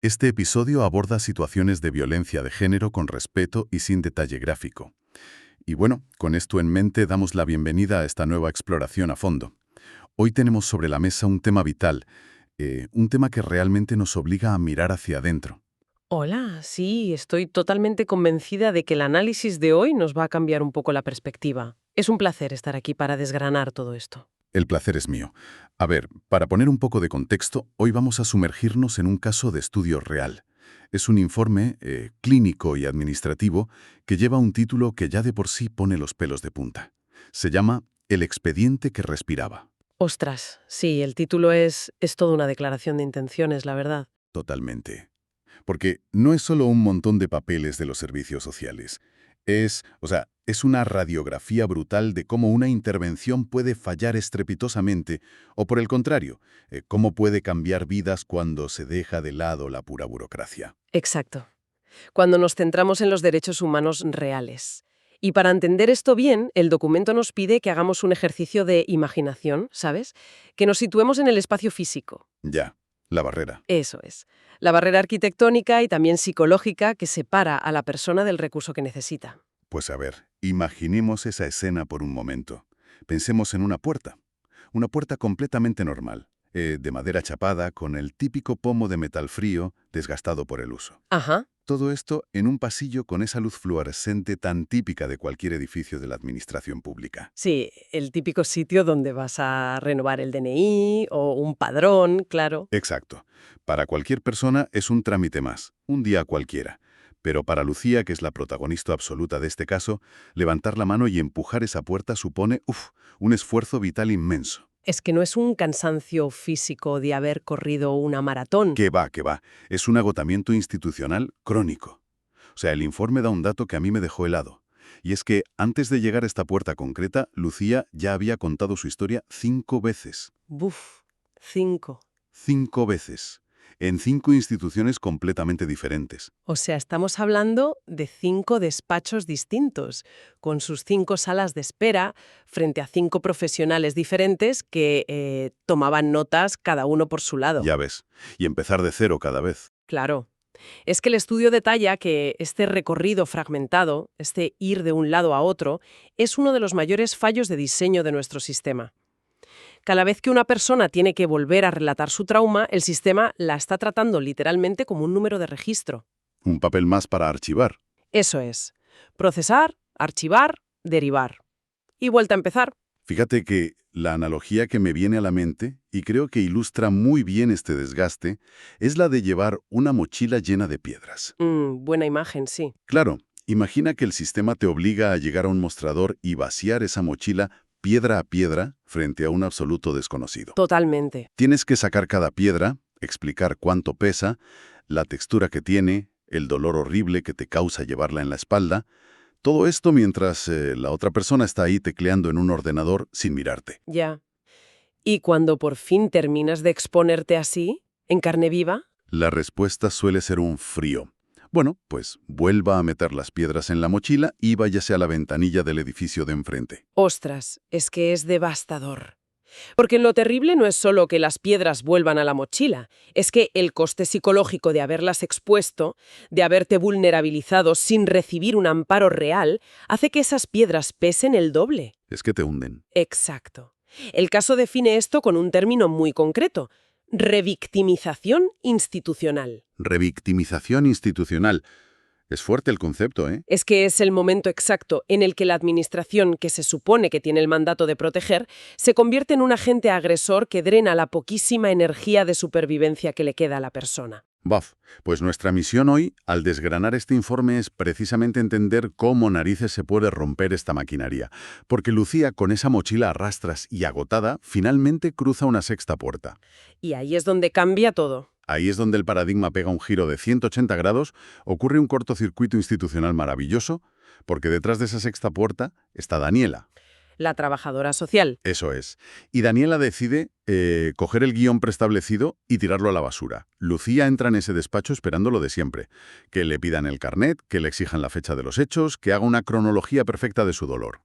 Este episodio aborda situaciones de violencia de género con respeto y sin detalle gráfico. Y bueno, con esto en mente damos la bienvenida a esta nueva exploración a fondo. Hoy tenemos sobre la mesa un tema vital, un tema que realmente nos obliga a mirar hacia adentro. Hola, sí, estoy totalmente convencida de que el análisis de hoy nos va a cambiar un poco la perspectiva. Es un placer estar aquí para desgranar todo esto. El placer es mío. A ver, para poner un poco de contexto, hoy vamos a sumergirnos en un caso de estudio real. Es un informe clínico y administrativo que lleva un título que ya de por sí pone los pelos de punta. Se llama El expediente que respiraba. Ostras, sí, el título es toda una declaración de intenciones, la verdad. Totalmente. Porque no es solo un montón de papeles de los servicios sociales. Es una radiografía brutal de cómo una intervención puede fallar estrepitosamente o, por el contrario, cómo puede cambiar vidas cuando se deja de lado la pura burocracia. Exacto. Cuando nos centramos en los derechos humanos reales. Y para entender esto bien, el documento nos pide que hagamos un ejercicio de imaginación, ¿sabes? Que nos situemos en el espacio físico. Ya, la barrera. Eso es. La barrera arquitectónica y también psicológica que separa a la persona del recurso que necesita. Pues a ver, imaginemos esa escena por un momento. Pensemos en una puerta completamente normal, de madera chapada con el típico pomo de metal frío desgastado por el uso. Ajá. Todo esto en un pasillo con esa luz fluorescente tan típica de cualquier edificio de la administración pública. Sí, el típico sitio donde vas a renovar el DNI o un padrón, claro. Exacto. Para cualquier persona es un trámite más, un día cualquiera. Pero para Lucía, que es la protagonista absoluta de este caso, levantar la mano y empujar esa puerta supone, un esfuerzo vital inmenso. Es que no es un cansancio físico de haber corrido una maratón. Que va. Es un agotamiento institucional crónico. O sea, el informe da un dato que a mí me dejó helado. Y es que antes de llegar a esta puerta concreta, Lucía ya había contado su historia 5 veces. Buf, 5. 5 veces. En 5 instituciones completamente diferentes. O sea, estamos hablando de 5 despachos distintos, con sus 5 salas de espera, frente a 5 profesionales diferentes que tomaban notas cada uno por su lado. Ya ves. Y empezar de cero cada vez. Claro. Es que el estudio detalla que este recorrido fragmentado, este ir de un lado a otro, es uno de los mayores fallos de diseño de nuestro sistema. Cada vez que una persona tiene que volver a relatar su trauma, el sistema la está tratando literalmente como un número de registro. Un papel más para archivar. Eso es. Procesar, archivar, derivar. Y vuelta a empezar. Fíjate que la analogía que me viene a la mente, y creo que ilustra muy bien este desgaste, es la de llevar una mochila llena de piedras. Buena imagen, sí. Claro, imagina que el sistema te obliga a llegar a un mostrador y vaciar esa mochila piedra a piedra frente a un absoluto desconocido. Totalmente. Tienes que sacar cada piedra, explicar cuánto pesa, la textura que tiene, el dolor horrible que te causa llevarla en la espalda. Todo esto mientras la otra persona está ahí tecleando en un ordenador sin mirarte. Ya. Y cuando por fin terminas de exponerte así, en carne viva, La respuesta suele ser un frío. Bueno, pues vuelva a meter las piedras en la mochila y váyase a la ventanilla del edificio de enfrente. ostras, es que es devastador. Porque lo terrible no es solo que las piedras vuelvan a la mochila, es que el coste psicológico de haberlas expuesto, de haberte vulnerabilizado sin recibir un amparo real, hace que esas piedras pesen el doble. Es que te hunden. Exacto. El caso define esto con un término muy concreto: revictimización institucional. Revictimización institucional. Es fuerte el concepto, ¿eh? Es que es el momento exacto en el que la administración, que se supone que tiene el mandato de proteger, se convierte en un agente agresor que drena la poquísima energía de supervivencia que le queda a la persona. Buf, pues nuestra misión hoy, al desgranar este informe, es precisamente entender cómo narices se puede romper esta maquinaria. Porque Lucía, con esa mochila a rastras y agotada, finalmente cruza una sexta puerta. Y ahí es donde cambia todo. Ahí es donde el paradigma pega un giro de 180 grados, ocurre un cortocircuito institucional maravilloso, porque detrás de esa sexta puerta está Daniela. la trabajadora social. Eso es. Y Daniela decide coger el guión preestablecido y tirarlo a la basura. Lucía entra en ese despacho esperando lo de siempre. Que le pidan el carnet, que le exijan la fecha de los hechos, que haga una cronología perfecta de su dolor.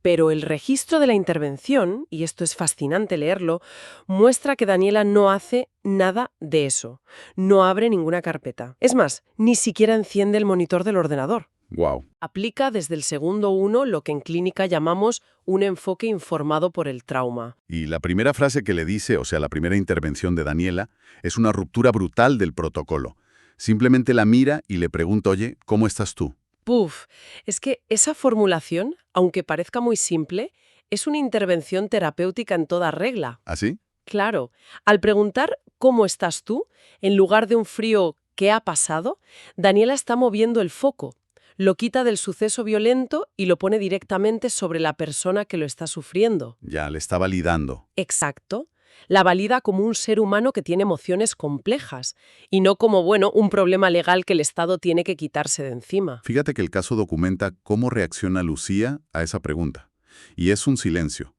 Pero el registro de la intervención, y esto es fascinante leerlo, muestra que Daniela no hace nada de eso. No abre ninguna carpeta. Es más, ni siquiera enciende el monitor del ordenador. Wow. Aplica desde el segundo uno lo que en clínica llamamos un enfoque informado por el trauma. Y la primera frase que le dice, o sea, la primera intervención de Daniela, es una ruptura brutal del protocolo. Simplemente la mira y le pregunta, oye, ¿cómo estás tú? Puf, es que esa formulación, aunque parezca muy simple, es una intervención terapéutica en toda regla. ¿Así? Claro, al preguntar ¿cómo estás tú?, en lugar de un frío ¿qué ha pasado?, Daniela está moviendo el foco. Lo quita del suceso violento y lo pone directamente sobre la persona que lo está sufriendo. Ya, le está validando. Exacto. La valida como un ser humano que tiene emociones complejas y no como, bueno, un problema legal que el Estado tiene que quitarse de encima. Fíjate que el caso documenta cómo reacciona Lucía a esa pregunta. Y es un silencio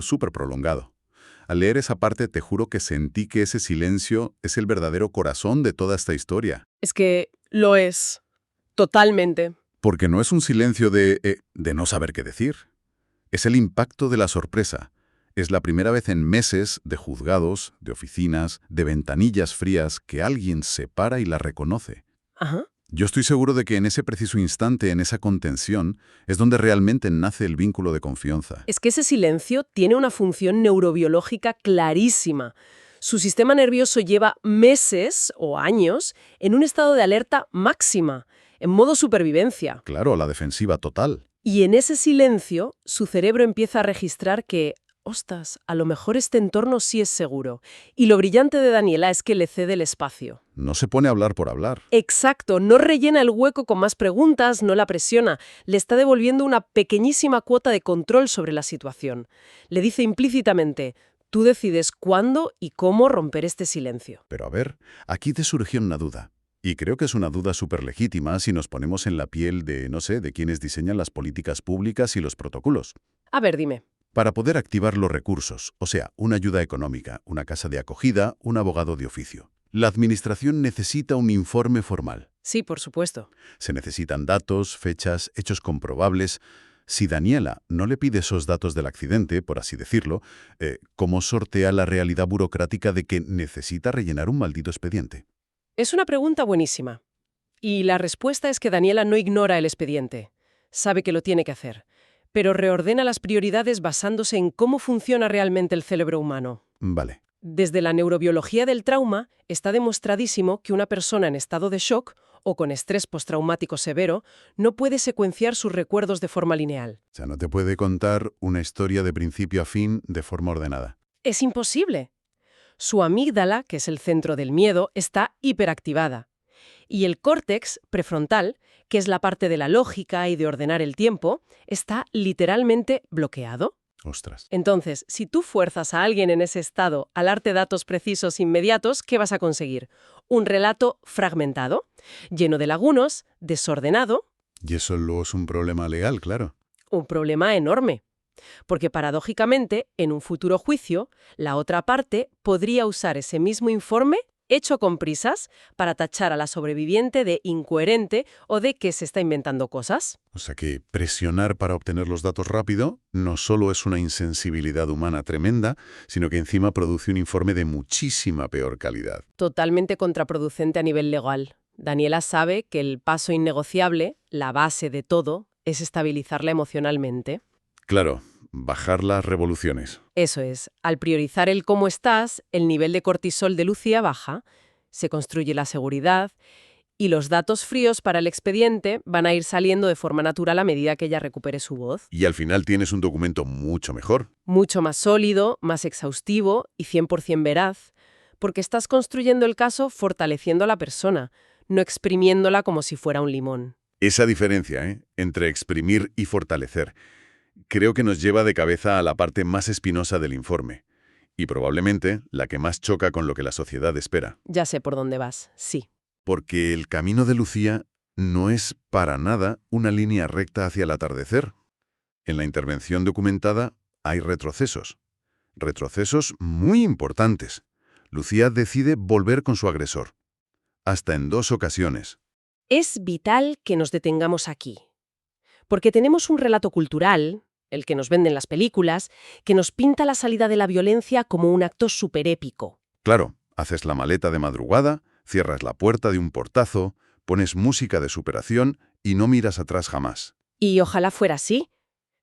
súper prolongado. Al leer esa parte te juro que sentí que ese silencio es el verdadero corazón de toda esta historia. Es que lo es. Totalmente. Porque no es un silencio de no saber qué decir. Es el impacto de la sorpresa. Es la primera vez en meses de juzgados, de oficinas, de ventanillas frías que alguien se para y la reconoce. Ajá. Yo estoy seguro de que en ese preciso instante, en esa contención, es donde realmente nace el vínculo de confianza. Es que ese silencio tiene una función neurobiológica clarísima. Su sistema nervioso lleva meses o años en un estado de alerta máxima, en modo supervivencia. Claro, la defensiva total. Y en ese silencio, su cerebro empieza a registrar que, ostras, a lo mejor este entorno sí es seguro. Y lo brillante de Daniela es que le cede el espacio. No se pone a hablar por hablar. Exacto, no rellena el hueco con más preguntas, no la presiona, le está devolviendo una pequeñísima cuota de control sobre la situación. Le dice implícitamente, tú decides cuándo y cómo romper este silencio. Pero a ver, aquí te surgió una duda. Y creo que es una duda súper legítima si nos ponemos en la piel de, no sé, de quienes diseñan las políticas públicas y los protocolos. A ver, dime. Para poder activar los recursos, o sea, una ayuda económica, una casa de acogida, un abogado de oficio. La administración necesita un informe formal. Sí, por supuesto. Se necesitan datos, fechas, hechos comprobables. Si Daniela no le pide esos datos del accidente, por así decirlo, ¿cómo sortea la realidad burocrática de que necesita rellenar un maldito expediente? Es una pregunta buenísima. Y la respuesta es que Daniela no ignora el expediente. Sabe que lo tiene que hacer. Pero reordena las prioridades basándose en cómo funciona realmente el cerebro humano. Vale. Desde la neurobiología del trauma, está demostradísimo que una persona en estado de shock o con estrés postraumático severo no puede secuenciar sus recuerdos de forma lineal. O sea, no te puede contar una historia de principio a fin de forma ordenada. Es imposible. Su amígdala, que es el centro del miedo, está hiperactivada. Y el córtex prefrontal, que es la parte de la lógica y de ordenar el tiempo, está literalmente bloqueado. Ostras. Entonces, si tú fuerzas a alguien en ese estado a darte datos precisos inmediatos, ¿qué vas a conseguir? Un relato fragmentado, lleno de lagunas, desordenado. Y eso luego es un problema legal, claro. Un problema enorme. Porque paradójicamente, en un futuro juicio, la otra parte podría usar ese mismo informe hecho con prisas para tachar a la sobreviviente de incoherente o de que se está inventando cosas. O sea que presionar para obtener los datos rápido no solo es una insensibilidad humana tremenda, sino que encima produce un informe de muchísima peor calidad. Totalmente contraproducente a nivel legal. Daniela sabe que el paso innegociable, la base de todo, es estabilizarla emocionalmente. Claro, bajar las revoluciones. Eso es, al priorizar el cómo estás, el nivel de cortisol de Lucía baja, se construye la seguridad y los datos fríos para el expediente van a ir saliendo de forma natural a medida que ella recupere su voz. Y al final tienes un documento mucho mejor. Mucho más sólido, más exhaustivo y 100% veraz, porque estás construyendo el caso fortaleciendo a la persona, no exprimiéndola como si fuera un limón. Esa diferencia, entre exprimir y fortalecer, creo que nos lleva de cabeza a la parte más espinosa del informe, y probablemente la que más choca con lo que la sociedad espera. Ya sé por dónde vas, sí. Porque el camino de Lucía no es para nada una línea recta hacia el atardecer. En la intervención documentada hay retrocesos. Retrocesos muy importantes. Lucía decide volver con su agresor. Hasta en 2 ocasiones. Es vital que nos detengamos aquí, porque tenemos un relato cultural, el que nos venden las películas, que nos pinta la salida de la violencia como un acto superépico. Claro, haces la maleta de madrugada, cierras la puerta de un portazo, pones música de superación y no miras atrás jamás. Y ojalá fuera así,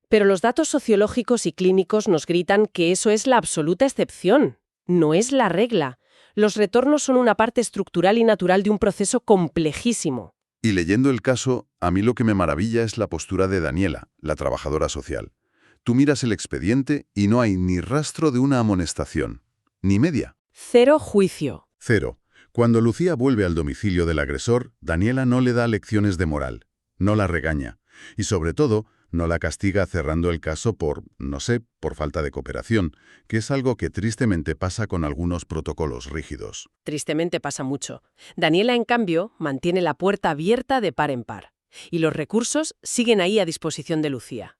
pero los datos sociológicos y clínicos nos gritan que eso es la absoluta excepción, no es la regla. Los retornos son una parte estructural y natural de un proceso complejísimo. Y leyendo el caso, a mí lo que me maravilla es la postura de Daniela, la trabajadora social. Tú miras el expediente y no hay ni rastro de una amonestación, ni media. Cero juicio. Cero. Cuando Lucía vuelve al domicilio del agresor, Daniela no le da lecciones de moral, no la regaña y, sobre todo, no la castiga cerrando el caso por, no sé, por falta de cooperación, que es algo que tristemente pasa con algunos protocolos rígidos. Tristemente pasa mucho. Daniela, en cambio, mantiene la puerta abierta de par en par. Y los recursos siguen ahí a disposición de Lucía.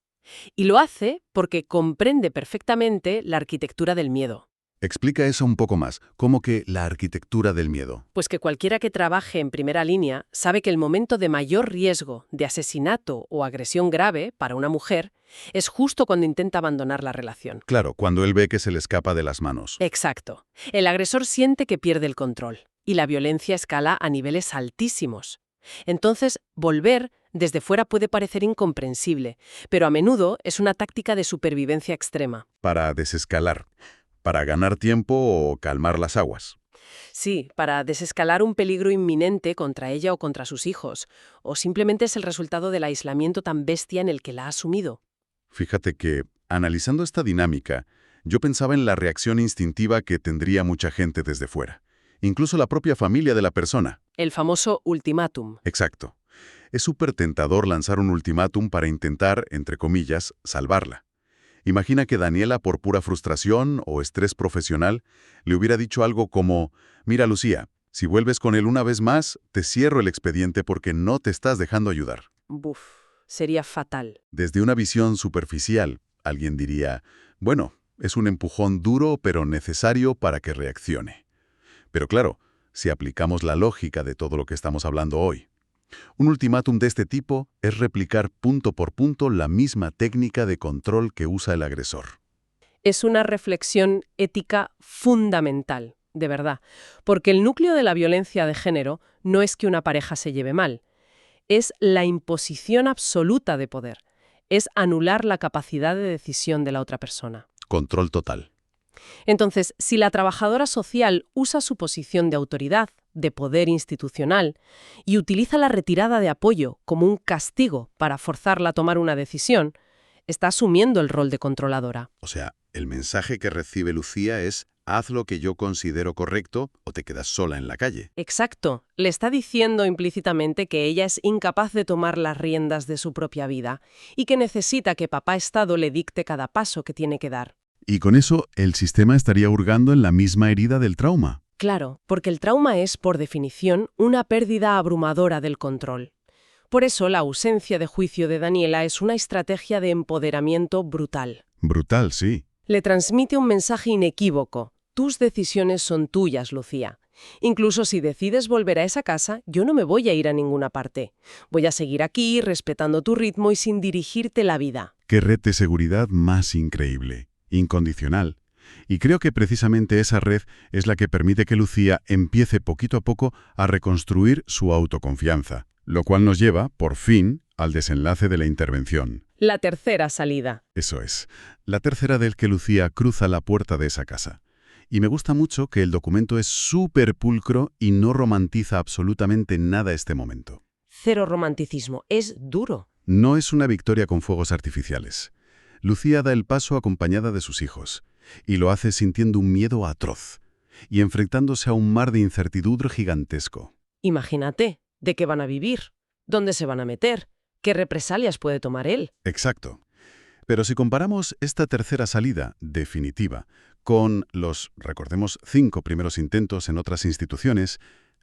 Y lo hace porque comprende perfectamente la arquitectura del miedo. Explica eso un poco más, como que la arquitectura del miedo. Pues que cualquiera que trabaje en primera línea sabe que el momento de mayor riesgo de asesinato o agresión grave para una mujer es justo cuando intenta abandonar la relación. Claro, cuando él ve que se le escapa de las manos. Exacto. El agresor siente que pierde el control y la violencia escala a niveles altísimos. Entonces, volver desde fuera puede parecer incomprensible, pero a menudo es una táctica de supervivencia extrema. Para desescalar, para ganar tiempo o calmar las aguas. Sí, para desescalar un peligro inminente contra ella o contra sus hijos, o simplemente es el resultado del aislamiento tan bestia en el que la ha sumido. Fíjate que, analizando esta dinámica, yo pensaba en la reacción instintiva que tendría mucha gente desde fuera, incluso la propia familia de la persona. El famoso ultimátum. Exacto. Es súper tentador lanzar un ultimátum para intentar, entre comillas, salvarla. Imagina que Daniela, por pura frustración o estrés profesional, le hubiera dicho algo como: «Mira, Lucía, si vuelves con él una vez más, te cierro el expediente porque no te estás dejando ayudar». Buf, sería fatal. Desde una visión superficial, alguien diría: «Bueno, es un empujón duro pero necesario para que reaccione». Pero claro, si aplicamos la lógica de todo lo que estamos hablando hoy, un ultimátum de este tipo es replicar punto por punto la misma técnica de control que usa el agresor. Es una reflexión ética fundamental, de verdad, porque el núcleo de la violencia de género no es que una pareja se lleve mal, es la imposición absoluta de poder, es anular la capacidad de decisión de la otra persona. Control total. Entonces, si la trabajadora social usa su posición de autoridad, de poder institucional, y utiliza la retirada de apoyo como un castigo para forzarla a tomar una decisión, está asumiendo el rol de controladora. O sea, el mensaje que recibe Lucía es: haz lo que yo considero correcto o te quedas sola en la calle. Exacto. Le está diciendo implícitamente que ella es incapaz de tomar las riendas de su propia vida y que necesita que papá Estado le dicte cada paso que tiene que dar. Y con eso, el sistema estaría hurgando en la misma herida del trauma. Claro, porque el trauma es, por definición, una pérdida abrumadora del control. Por eso, la ausencia de juicio de Daniela es una estrategia de empoderamiento brutal. Brutal, sí. Le transmite un mensaje inequívoco. Tus decisiones son tuyas, Lucía. Incluso si decides volver a esa casa, yo no me voy a ir a ninguna parte. Voy a seguir aquí, respetando tu ritmo y sin dirigirte la vida. Qué red de seguridad más increíble, incondicional. Y creo que precisamente esa red es la que permite que Lucía empiece poquito a poco a reconstruir su autoconfianza, lo cual nos lleva, por fin, al desenlace de la intervención. La tercera salida. Eso es, la tercera del que Lucía cruza la puerta de esa casa. Y me gusta mucho que el documento es súper pulcro y no romantiza absolutamente nada este momento. Cero romanticismo, es duro. No es una victoria con fuegos artificiales. Lucía da el paso acompañada de sus hijos, y lo hace sintiendo un miedo atroz, y enfrentándose a un mar de incertidumbre gigantesco. Imagínate, ¿de qué van a vivir? ¿Dónde se van a meter? ¿Qué represalias puede tomar él? Exacto. Pero si comparamos esta tercera salida, definitiva, con los, recordemos, 5 primeros intentos en otras instituciones,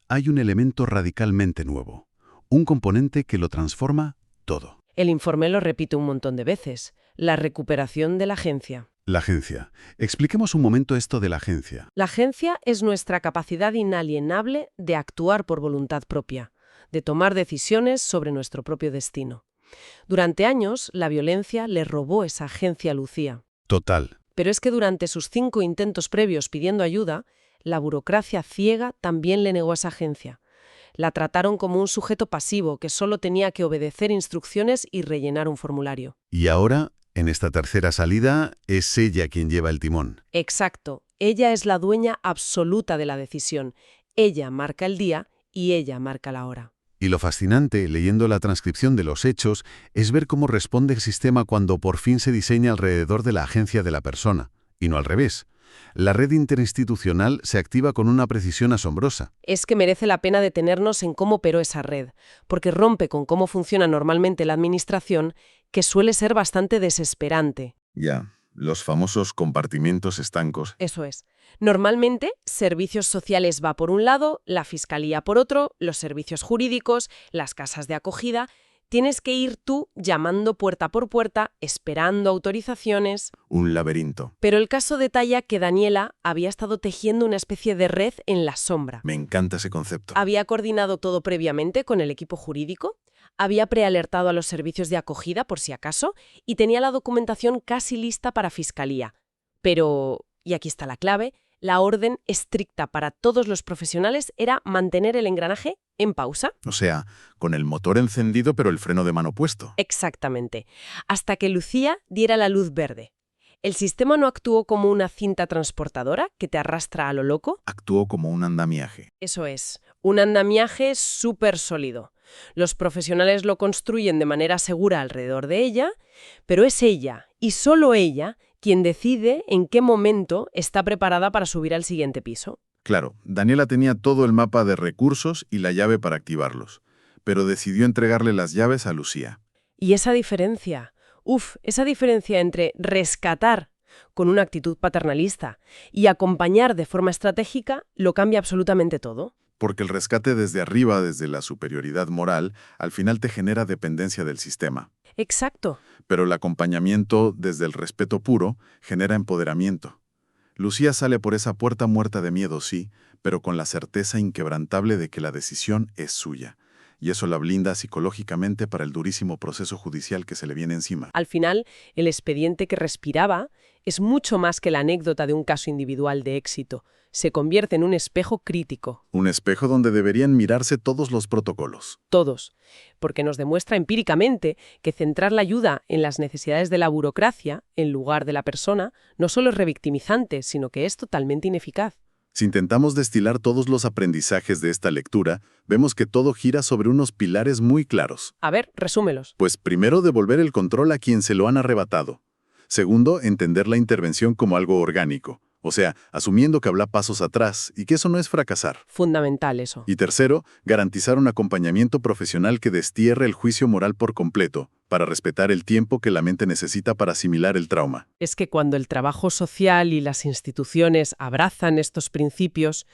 hay un elemento radicalmente nuevo, un componente que lo transforma todo. El informe lo repite un montón de veces. La recuperación de la agencia. La agencia. Expliquemos un momento esto de la agencia. La agencia es nuestra capacidad inalienable de actuar por voluntad propia, de tomar decisiones sobre nuestro propio destino. Durante años, la violencia le robó esa agencia a Lucía. Total. Pero es que durante sus 5 intentos previos pidiendo ayuda, la burocracia ciega también le negó esa agencia. La trataron como un sujeto pasivo que solo tenía que obedecer instrucciones y rellenar un formulario. Y ahora, en esta tercera salida, es ella quien lleva el timón. Exacto. Ella es la dueña absoluta de la decisión. Ella marca el día y ella marca la hora. Y lo fascinante, leyendo la transcripción de los hechos, es ver cómo responde el sistema cuando por fin se diseña alrededor de la agencia de la persona, y no al revés. La red interinstitucional se activa con una precisión asombrosa. Es que merece la pena detenernos en cómo operó esa red, porque rompe con cómo funciona normalmente la administración, que suele ser bastante desesperante. Ya, los famosos compartimientos estancos. Eso es. Normalmente, servicios sociales va por un lado, la fiscalía por otro, los servicios jurídicos, las casas de acogida. Tienes que ir tú llamando puerta por puerta, esperando autorizaciones. Un laberinto. Pero el caso detalla que Daniela había estado tejiendo una especie de red en la sombra. Me encanta ese concepto. Había coordinado todo previamente con el equipo jurídico, había prealertado a los servicios de acogida por si acaso y tenía la documentación casi lista para fiscalía. Pero, y aquí está la clave, la orden estricta para todos los profesionales era mantener el engranaje en pausa. O sea, con el motor encendido pero el freno de mano puesto. Exactamente. Hasta que Lucía diera la luz verde. El sistema no actuó como una cinta transportadora que te arrastra a lo loco. Actuó como un andamiaje. Eso es, un andamiaje súper sólido. Los profesionales lo construyen de manera segura alrededor de ella, pero es ella, y solo ella, quien decide en qué momento está preparada para subir al siguiente piso. Claro, Daniela tenía todo el mapa de recursos y la llave para activarlos, pero decidió entregarle las llaves a Lucía. Y esa diferencia entre rescatar con una actitud paternalista y acompañar de forma estratégica lo cambia absolutamente todo. Porque el rescate desde arriba, desde la superioridad moral, al final te genera dependencia del sistema. Exacto. Pero el acompañamiento desde el respeto puro genera empoderamiento. Lucía sale por esa puerta muerta de miedo, sí, pero con la certeza inquebrantable de que la decisión es suya. Y eso la blinda psicológicamente para el durísimo proceso judicial que se le viene encima. Al final, el expediente que respiraba es mucho más que la anécdota de un caso individual de éxito. Se convierte en un espejo crítico. Un espejo donde deberían mirarse todos los protocolos. Todos. Porque nos demuestra empíricamente que centrar la ayuda en las necesidades de la burocracia, en lugar de la persona, no solo es revictimizante, sino que es totalmente ineficaz. Si intentamos destilar todos los aprendizajes de esta lectura, vemos que todo gira sobre unos pilares muy claros. A ver, resúmelos. Pues primero, devolver el control a quien se lo han arrebatado. Segundo, entender la intervención como algo orgánico. O sea, asumiendo que habrá pasos atrás y que eso no es fracasar. Fundamental eso. Y tercero, garantizar un acompañamiento profesional que destierre el juicio moral por completo, para respetar el tiempo que la mente necesita para asimilar el trauma. Es que cuando el trabajo social y las instituciones abrazan estos principios,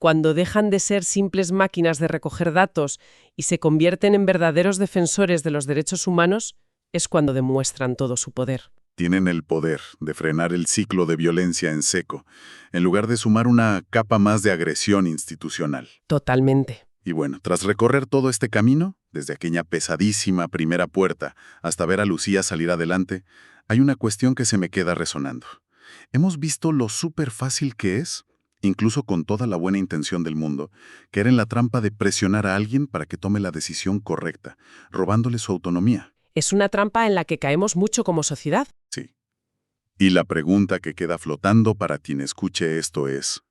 cuando dejan de ser simples máquinas de recoger datos y se convierten en verdaderos defensores de los derechos humanos, es cuando demuestran todo su poder. Tienen el poder de frenar el ciclo de violencia en seco, en lugar de sumar una capa más de agresión institucional. Totalmente. Y bueno, tras recorrer todo este camino, desde aquella pesadísima primera puerta hasta ver a Lucía salir adelante, hay una cuestión que se me queda resonando. Hemos visto lo súper fácil que es, incluso con toda la buena intención del mundo, caer en la trampa de presionar a alguien para que tome la decisión correcta, robándole su autonomía. Es una trampa en la que caemos mucho como sociedad. Sí. Y la pregunta que queda flotando para quien escuche esto es,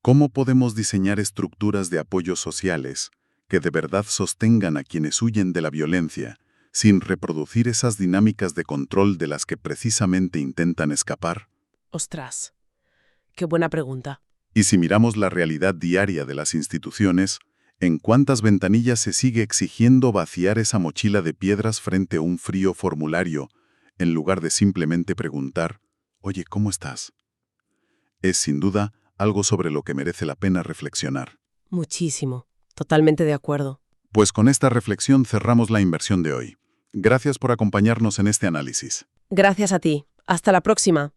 ¿cómo podemos diseñar estructuras de apoyo sociales que de verdad sostengan a quienes huyen de la violencia, sin reproducir esas dinámicas de control de las que precisamente intentan escapar? Ostras, qué buena pregunta. Y si miramos la realidad diaria de las instituciones, ¿en cuántas ventanillas se sigue exigiendo vaciar esa mochila de piedras frente a un frío formulario, en lugar de simplemente preguntar, oye, ¿cómo estás? Es sin duda algo sobre lo que merece la pena reflexionar. Muchísimo. Totalmente de acuerdo. Pues con esta reflexión cerramos la inversión de hoy. Gracias por acompañarnos en este análisis. Gracias a ti. Hasta la próxima.